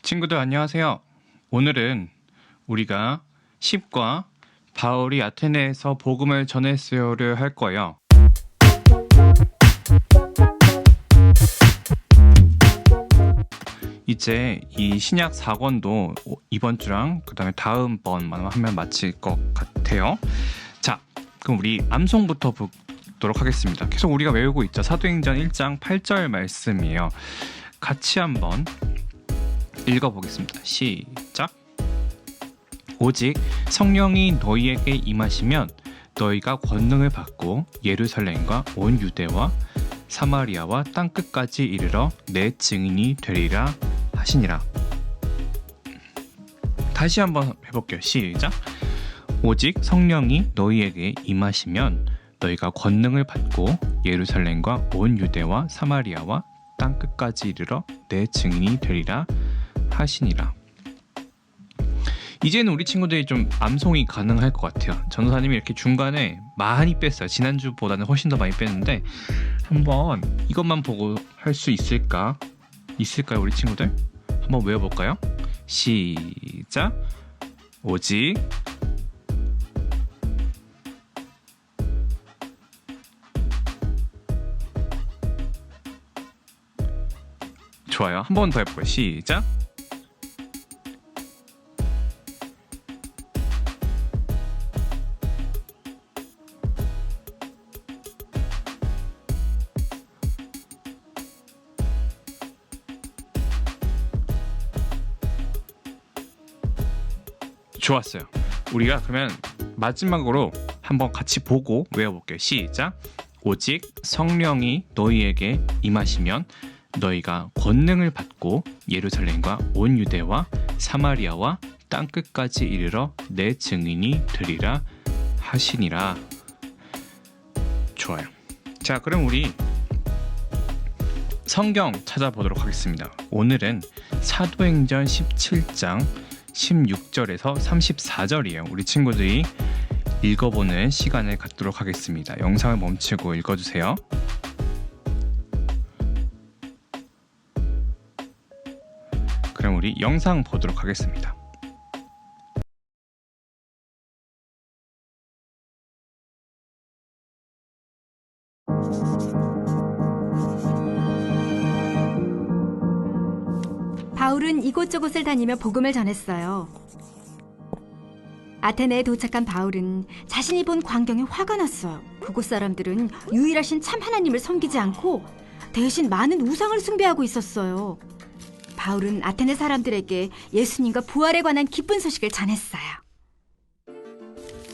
친구들 안녕하세요. 오늘은 우리가 10과 바울이 아테네에서 복음을 전했어요를 할 거예요. 이제 이 신약 4권도 이번 주랑 그 다음에 다음번만 하면 마칠 것 같아요. 자, 그럼 우리 암송부터 보도록 하겠습니다. 계속 우리가 외우고 있죠. 사도행전 1장 8절 말씀이에요. 같이 한번 읽어보겠습니다. 시작. 오직 성령이 너희에게 임하시면 너희가 권능을 받고 예루살렘과 온 유대와 사마리아와 땅끝까지 이르러 내 증인이 되리라 하시니라. 다시 한번 해볼게요. 시작. 오직 성령이 너희에게 임하시면 너희가 권능을 받고 예루살렘과 온 유대와 사마리아와 땅끝까지 이르러 내 증인이 되리라 하시니라. 이제는 우리 친구들이 좀 암송이 가능할 것 같아요. 전도사님이 이렇게 중간에 많이 뺐어요. 지난주보다는 훨씬 더 많이 뺐는데 한번 이것만 보고 할 수 있을까요, 우리 친구들? 한번 외워볼까요? 시작. 오직 좋아요. 한 번 더 해볼까요? 시작. 좋았어요. 우리가 그러면 마지막으로 한번 같이 보고 외워볼게요. 시작. 오직 성령이 너희에게 임하시면 너희가 권능을 받고 예루살렘과 온 유대와 사마리아와 땅끝까지 이르러 내 증인이 되리라 하시니라. 좋아요. 자, 그럼 우리 성경 찾아보도록 하겠습니다. 오늘은 사도행전 17장 16절에서 34절이에요. 우리 친구들이 읽어보는 시간을 갖도록 하겠습니다. 영상을 멈추고 읽어주세요. 그럼 우리 영상 보도록 하겠습니다. 바울은 이곳저곳을 다니며 복음을 전했어요. 아테네에 도착한 바울은 자신이 본 광경에 화가 났어요. 그곳 사람들은 유일하신 참 하나님을 섬기지 않고 대신 많은 우상을 숭배하고 있었어요. 바울은 아테네 사람들에게 예수님과 부활에 관한 기쁜 소식을 전했어요.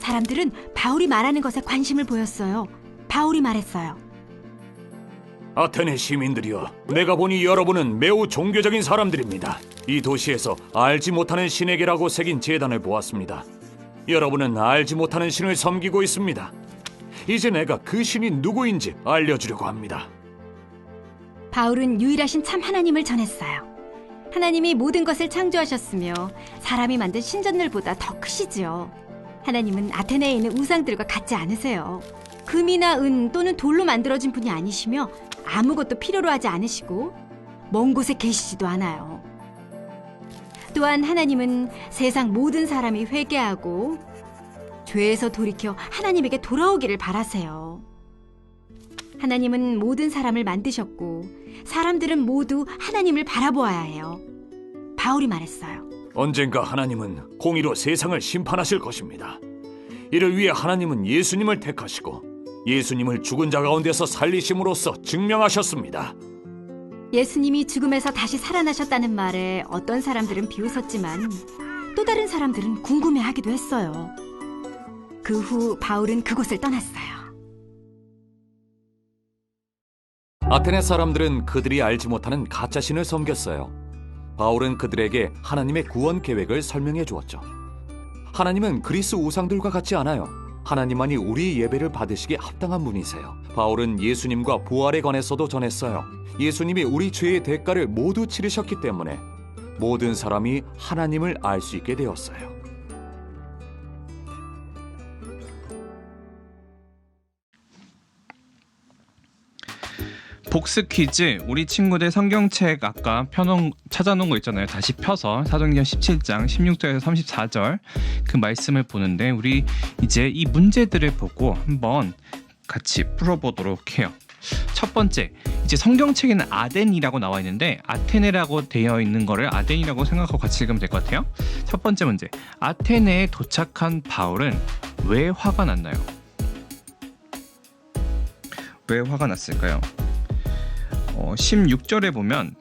사람들은 바울이 말하는 것에 관심을 보였어요. 바울이 말했어요. 아테네 시민들이여, 내가 보니 여러분은 매우 종교적인 사람들입니다. 이 도시에서 알지 못하는 신에게라고 새긴 제단을 보았습니다. 여러분은 알지 못하는 신을 섬기고 있습니다. 이제 내가 그 신이 누구인지 알려주려고 합니다. 바울은 유일하신 참 하나님을 전했어요. 하나님이 모든 것을 창조하셨으며 사람이 만든 신전들보다 더 크시지요. 하나님은 아테네에 있는 우상들과 같지 않으세요. 금이나 은 또는 돌로 만들어진 분이 아니시며 아무것도 필요로 하지 않으시고 먼 곳에 계시지도 않아요. 또한 하나님은 세상 모든 사람이 회개하고 죄에서 돌이켜 하나님에게 돌아오기를 바라세요. 하나님은 모든 사람을 만드셨고 사람들은 모두 하나님을 바라보아야 해요. 바울이 말했어요. 언젠가 하나님은 공의로 세상을 심판하실 것입니다. 이를 위해 하나님은 예수님을 택하시고 예수님을 죽은 자 가운데서 살리심으로써 증명하셨습니다. 예수님이 죽음에서 다시 살아나셨다는 말에 어떤 사람들은 비웃었지만 또 다른 사람들은 궁금해하기도 했어요. 그 후 바울은 그곳을 떠났어요. 아테네 사람들은 그들이 알지 못하는 가짜신을 섬겼어요. 바울은 그들에게 하나님의 구원 계획을 설명해 주었죠. 하나님은 그리스 우상들과 같지 않아요. 하나님만이 우리 예배를 받으시기에 합당한 분이세요. 바울은 예수님과 부활에 관해서도 전했어요. 예수님이 우리 죄의 대가를 모두 치르셨기 때문에 모든 사람이 하나님을 알 수 있게 되었어요. 복습 퀴즈. 우리 친구들 성경책 아까 찾아놓은 거 있잖아요. 다시 펴서 사도행전 17장 16절에서 34절 그 말씀을 보는데 우리 이제 이 문제들을 보고 한번 같이 풀어보도록 해요. 첫 번째, 이제 성경책에는 아덴이라고 나와 있는데 아테네라고 되어 있는 거를 아덴이라고 생각하고 같이 읽으면 될 것 같아요. 첫 번째 문제, 아테네에 도착한 바울은 왜 화가 났나요? 왜 화가 났을까요? 16절에 보면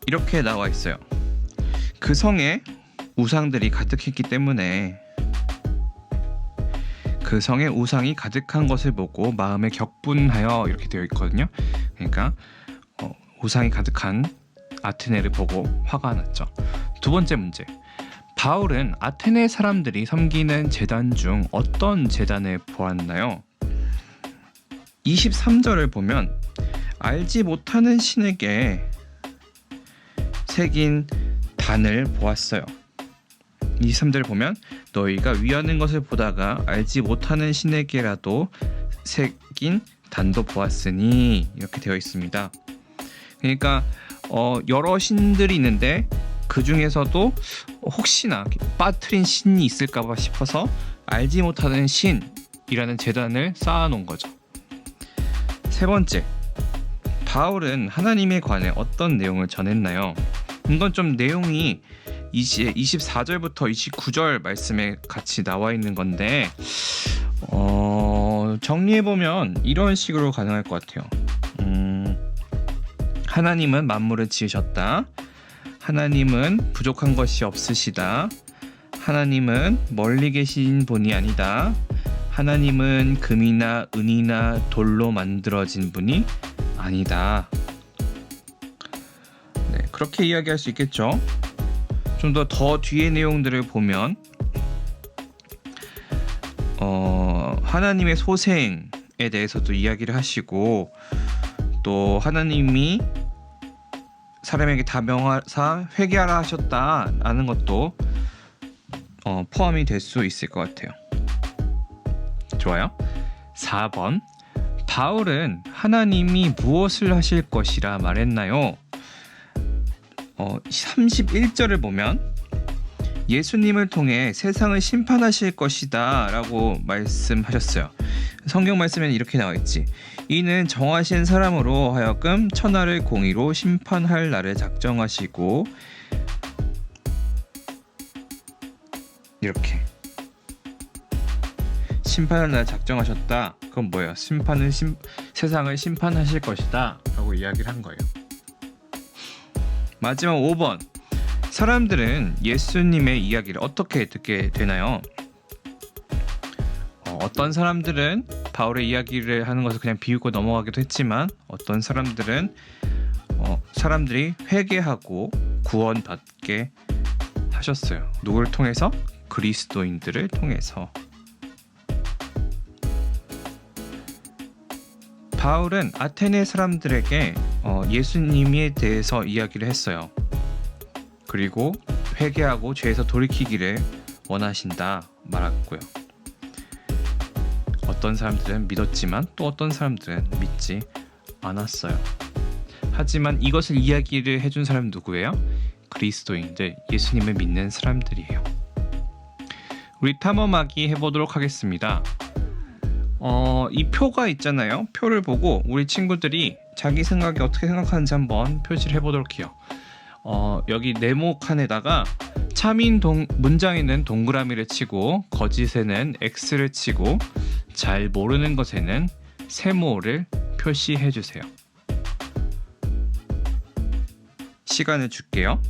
이렇게 나와 있어요. 그 성에 우상들이 가득했기 때문에 그 성에 우상이 가득한 것을 보고 마음에 격분하여 이렇게 되어 있거든요. 그러니까 우상이 가득한 아테네를 보고 화가 났죠. 두 번째 문제, 바울은 아테네 사람들이 섬기는 제단 중 어떤 제단을 보았나요? 23절을 보면 알지 못하는 신에게 새긴 단을 보았어요. 23절을 보면 너희가 위하는 것을 보다가 알지 못하는 신에게라도 새긴 단도 보았으니 이렇게 되어 있습니다. 그러니까 여러 신들이 있는데 그 중에서도 혹시나 빠뜨린 신이 있을까봐 싶어서 알지 못하는 신이라는 제단을 쌓아놓은 거죠. 세 번째, 바울은 하나님에 관해 어떤 내용을 전했나요? 이건 좀 내용이 24절부터 29절 말씀에 같이 나와 있는 건데 정리해보면 이런 식으로 가능할 것 같아요. 하나님은 만물을 지으셨다. 하나님은 부족한 것이 없으시다. 하나님은 멀리 계신 분이 아니다. 하나님은 금이나 은이나 돌로 만들어진 분이 아니다. 네, 그렇게 이야기할 수 있겠죠. 좀 더 뒤의 내용들을 보면 하나님의 소생에 대해서도 이야기를 하시고 또 하나님이 사람에게 다 명하사 회개하라 하셨다라는 것도 포함이 될 수 있을 것 같아요. 좋아요. 4번, 바울은 하나님이 무엇을 하실 것이라 말했나요? 31절을 보면 예수님을 통해 세상을 심판하실 것이다 라고 말씀하셨어요. 성경 말씀에는 이렇게 나와 있지. 이는 정하신 사람으로 하여금 천하를 공의로 심판할 날을 작정하시고 이렇게 심판할 날 작정하셨다. 그건 뭐예요? 세상을 심판하실 것이다 라고 이야기를 한 거예요. 마지막 5번, 사람들은 예수님의 이야기를 어떻게 듣게 되나요? 어떤 사람들은 바울의 이야기를 하는 것을 그냥 비웃고 넘어가기도 했지만 어떤 사람들은 사람들이 회개하고 구원받게 하셨어요. 누구를 통해서? 그리스도인들을 통해서. 바울은 아테네 사람들에게 예수님에 대해서 이야기를 했어요. 그리고 회개하고 죄에서 돌이키기를 원하신다 말했고요. 어떤 사람들은 믿었지만 또 어떤 사람들은 믿지 않았어요. 하지만 이것을 이야기를 해준 사람은 누구예요? 그리스도인들, 예수님을 믿는 사람들이에요. 우리 탐험하기 해보도록 하겠습니다. 이 표가 있잖아요. 표를 보고 우리 친구들이 자기 생각이 어떻게 생각하는지 한번 표시를 해보도록 해요. 여기 네모 칸에다가 참인 문장에는 동그라미를 치고 거짓에는 X를 치고 잘 모르는 것에는 세모를 표시해 주세요. 시간을 줄게요.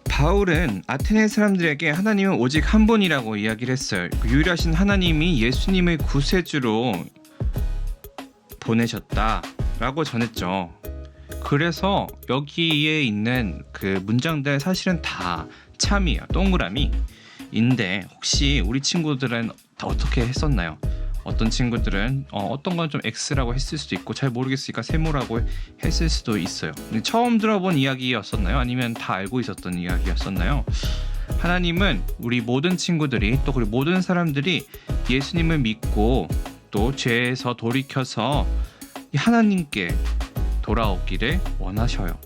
바울은 아테네 사람들에게 하나님은 오직 한 분이라고 이야기를 했어요. 유일하신 하나님이 예수님을 구세주로 보내셨다라고 전했죠. 그래서 여기에 있는 그 문장들 사실은 다 참이에요. 동그라미인데 혹시 우리 친구들은 다 어떻게 했었나요? 어떤 친구들은 어떤 건 좀 X라고 했을 수도 있고 잘 모르겠으니까 세모라고 했을 수도 있어요. 근데 처음 들어본 이야기였었나요? 아니면 다 알고 있었던 이야기였었나요? 하나님은 우리 모든 친구들이 또 그리고 모든 사람들이 예수님을 믿고 또 죄에서 돌이켜서 하나님께 돌아오기를 원하셔요.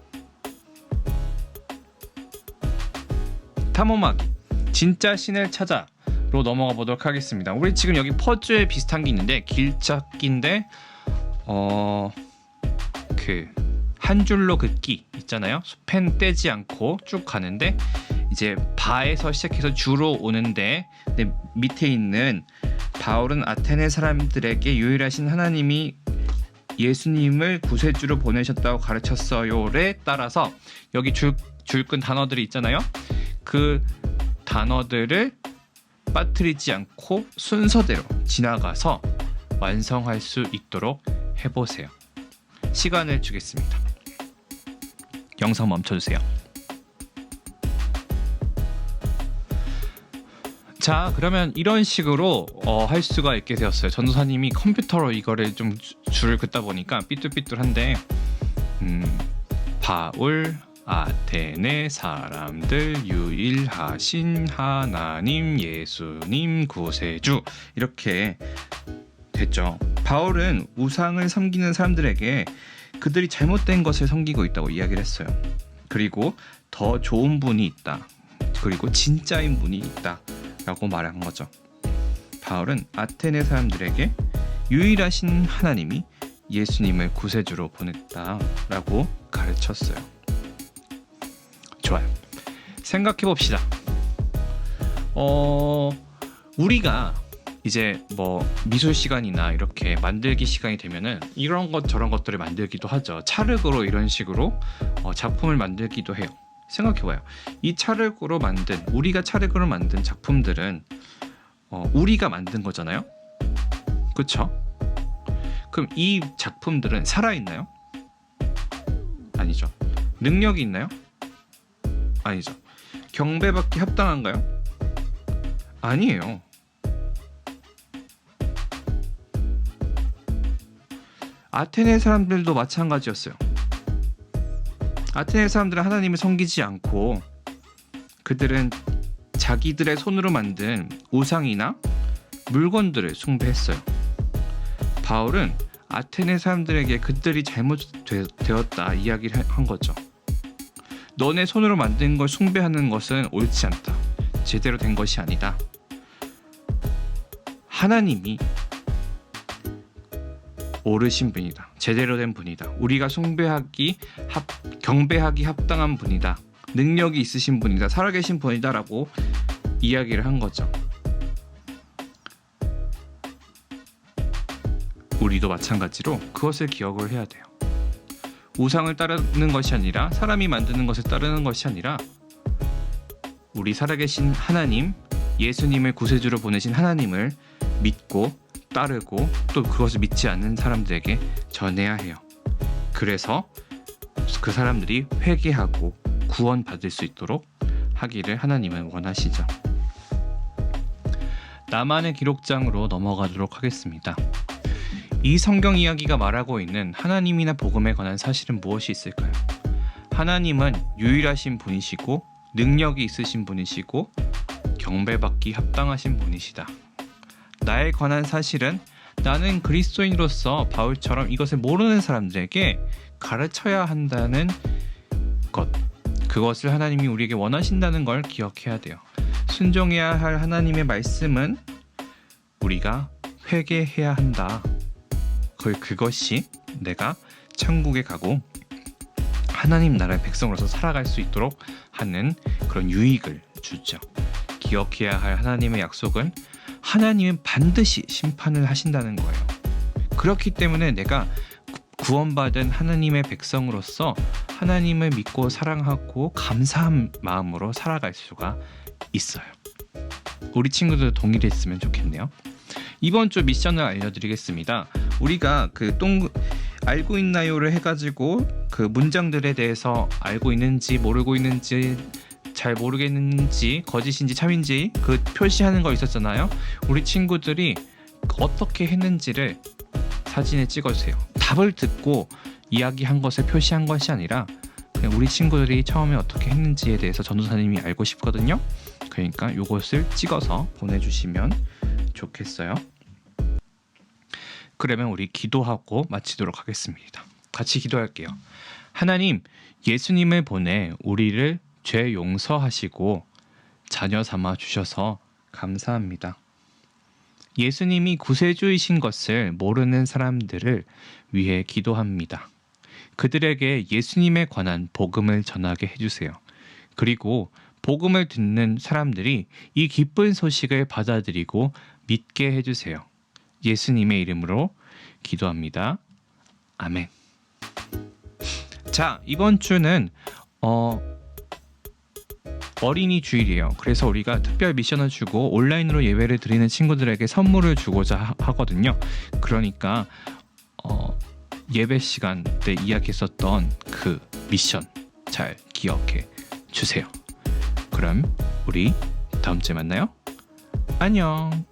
탐험하기 진짜 신을 찾아로 넘어가 보도록 하겠습니다. 우리 지금 여기 퍼즐 비슷한 게 있는데 길찾기인데 그 한 줄로 긋기 있잖아요. 펜 떼지 않고 쭉 가는데 이제 바에서 시작해서 주로 오는데 근데 밑에 있는 바울은 아테네 사람들에게 유일하신 하나님이 예수님을 구세주로 보내셨다고 가르쳤어요에 따라서 여기 줄끈 단어들이 있잖아요. 그 단어들을 빠뜨리지 않고 순서대로 지나가서 완성할 수 있도록 해보세요. 시간을 주겠습니다. 영상 멈춰주세요. 자, 그러면 이런 식으로 할 수가 있게 되었어요. 전도사님이 컴퓨터로 이거를 좀 줄을 긋다 보니까 삐뚤삐뚤한데 바울 아테네 사람들 유일하신 하나님 예수님 구세주 이렇게 됐죠. 바울은 우상을 섬기는 사람들에게 그들이 잘못된 것을 섬기고 있다고 이야기를 했어요. 그리고 더 좋은 분이 있다. 그리고 진짜인 분이 있다 라고 말한 거죠. 바울은 아테네 사람들에게 유일하신 하나님이 예수님을 구세주로 보냈다라고 가르쳤어요. 좋아요. 생각해 봅시다. 우리가 이제 뭐 미술 시간이나 이렇게 만들기 시간이 되면은 이런 것 저런 것들을 만들기도 하죠. 찰흙으로 이런 식으로 작품을 만들기도 해요. 생각해봐요. 이 찰흙으로 만든 우리가 찰흙으로 만든 작품들은 우리가 만든 거잖아요. 그렇죠? 그럼 이 작품들은 살아있나요? 아니죠. 능력이 있나요? 아니죠. 경배받기 합당한가요? 아니에요. 아테네 사람들도 마찬가지였어요. 아테네 사람들은 하나님을 섬기지 않고 그들은 자기들의 손으로 만든 우상이나 물건들을 숭배했어요. 바울은 아테네 사람들에게 그들이 잘못되었다 이야기를 한 거죠. 너네 손으로 만든 걸 숭배하는 것은 옳지 않다. 제대로 된 것이 아니다. 하나님이 옳으신 분이다. 제대로 된 분이다. 우리가 경배하기 합당한 분이다. 능력이 있으신 분이다. 살아계신 분이다라고 이야기를 한 거죠. 우리도 마찬가지로 그것을 기억을 해야 돼요. 우상을 따르는 것이 아니라 사람이 만드는 것을 따르는 것이 아니라 우리 살아계신 하나님, 예수님을 구세주로 보내신 하나님을 믿고 따르고 또 그것을 믿지 않는 사람들에게 전해야 해요. 그래서 그 사람들이 회개하고 구원받을 수 있도록 하기를 하나님은 원하시죠. 나만의 기록장으로 넘어가도록 하겠습니다. 이 성경 이야기가 말하고 있는 하나님이나 복음에 관한 사실은 무엇이 있을까요? 하나님은 유일하신 분이시고 능력이 있으신 분이시고 경배받기 합당하신 분이시다. 나에 관한 사실은 나는 그리스도인으로서 바울처럼 이것을 모르는 사람들에게 가르쳐야 한다는 것, 그것을 하나님이 우리에게 원하신다는 걸 기억해야 돼요. 순종해야 할 하나님의 말씀은 우리가 회개해야 한다. 그것이 내가 천국에 가고 하나님 나라의 백성으로서 살아갈 수 있도록 하는 그런 유익을 주죠. 기억해야 할 하나님의 약속은 하나님은 반드시 심판을 하신다는 거예요. 그렇기 때문에 내가 구원받은 하나님의 백성으로서 하나님을 믿고 사랑하고 감사한 마음으로 살아갈 수가 있어요. 우리 친구들 동의를 했으면 좋겠네요. 이번 주 미션을 알려드리겠습니다. 우리가 알고 있나요를 해가지고 그 문장들에 대해서 알고 있는지 모르고 있는지 잘 모르겠는지 거짓인지 참인지 그 표시하는 거 있었잖아요. 우리 친구들이 어떻게 했는지를 사진에 찍어주세요. 답을 듣고 이야기한 것을 표시한 것이 아니라 그냥 우리 친구들이 처음에 어떻게 했는지에 대해서 전도사님이 알고 싶거든요. 그러니까 이것을 찍어서 보내주시면 좋겠어요. 그러면 우리 기도하고 마치도록 하겠습니다. 같이 기도할게요. 하나님, 예수님을 보내 우리를 죄 용서하시고 자녀 삼아 주셔서 감사합니다. 예수님이 구세주이신 것을 모르는 사람들을 위해 기도합니다. 그들에게 예수님에 관한 복음을 전하게 해주세요. 그리고 복음을 듣는 사람들이 이 기쁜 소식을 받아들이고 믿게 해주세요. 예수님의 이름으로 기도합니다. 아멘. 자, 이번 주는 어린이 주일이에요. 그래서 우리가 특별 미션을 주고 온라인으로 예배를 드리는 친구들에게 선물을 주고자 하거든요. 그러니까 예배 시간 때 이야기했었던 그 미션 잘 기억해 주세요. 그럼 우리 다음 주에 만나요. 안녕.